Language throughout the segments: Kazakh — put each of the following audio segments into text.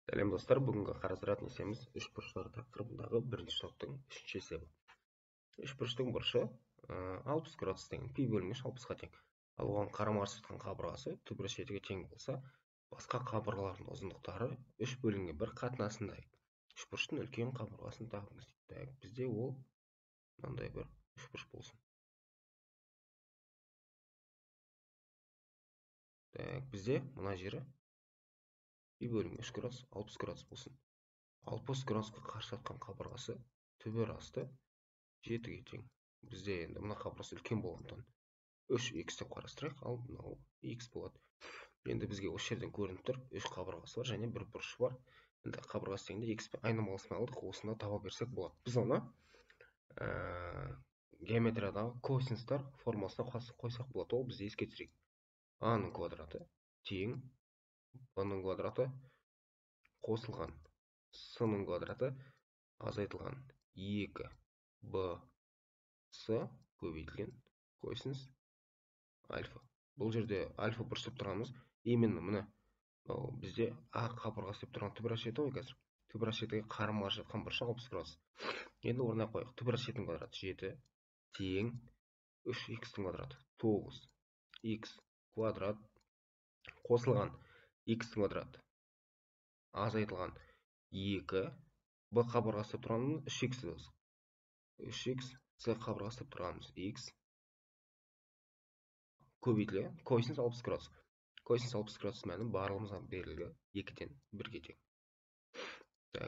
Сәлем достар, бүгінгі қарастыратын есебіміз үшбұрыштар тақырыбындағы бірінші топтың үшінші есебі. Үшбұрыштың бұрышы 60 градус деген пи бөлінгіш 60-ға тең. Ал оған қарама-қарсы жатқан қабырғасы түбір шетіге тең болса, басқа қабырғалардың ұзындықтары 3 бөлінген 1 қатынасында. Үшбұрыштың үлкен қабырғасын табыңыз дейді. Бізде ол мынандай бір үшбұрыш болсын. Бізде мына жері пи бөлінген 3 градус 60 градус болсын. 60 градусқа қарсы жатқан қабырғасы түбір асты 7-ге тең. Бізде енді мына қабырғасы үлкен болғандықтан 3х деп қарастырайық, ал мынау х болады. Енді бізге осы жерден көрініп тұр, 3 қабырғасы бар және бір бұрышы бар. Енді қабырғасы теңде х пен айнымалысын алдық, осында таба берсек болады. Біз оны геометриядағы косинустар формуласына қойсақ болады. Ол бізде еске түсірейік. А-ның квадраты тең b-ның квадраты қосылған с-ның квадраты азайтылған 2b с көбейтілген косинус альфа. Бұл жерде альфа бұрыш деп тұрғанымыз именно міне бізде а қабырғасы деп тұрған түбір шеті ғой қазір. Түбір шетіге қарама-қарсы жатқан бұрышы 60 градус. Енді орнына қояйық. Түбір шетінің квадраты 7 тең 3х-тің квадраты 9х квадрат қосылған х-тің квадраты азайтылған 2 b қабырғасы деп тұрғанымыз 3х 3х с қабырғасы деп тұрғанымыз х көбейтілген косинус 60 градус. Косинус 60 градус мәні барлығымызға берілді 2-ден 1-ге тең.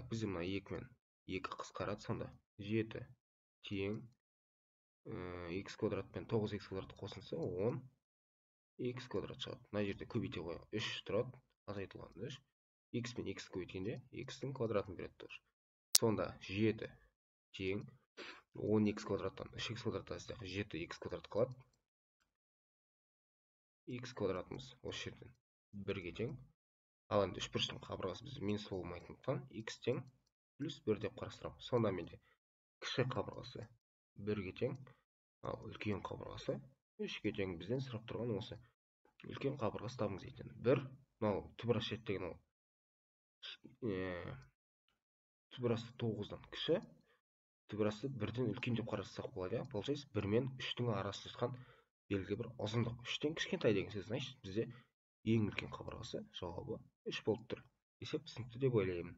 Бізде мына 2 мен 2 қысқарады, сонда 7 тең х квадрат пен 9х квадрат қосылса 10х квадрат шығады. Мына жерде көбейте қояйық. 3 тұрады, азайтылған 3. Х пен х көбейткенде х-тің квадратын береді. Сонда 7 тең 10х квадраттан 3х квадрат азайсақ 7х квадрат қалады. Х квадратымыз осы жерден 1-ге тең. Ал енді үшбұрыштың қабырғасы бізде минус болмайтындықтан х тең плюс 1 деп қарастырамыз. Сонда менде кіші қабырғасы 1-ге тең, ал үлкен қабырғасы 3-ге тең. Бізден сұрап тұрған осы. Үлкен қабырғасы табыңыз дейді. 1, мынау түбір шет деген ол түбір асты 9-дан кіші, түбір асты 1-ден үлкен деп қарастырсақ болады. Получается 1 мен 3-тің арасында жатқан белгілі бір ұзындық 3-тен кішкентай деген сөз. Значит, бізде ең үлкен қабырғасы жауабы 3 болып тұр. Есеп түсінікті деп ойлаймын.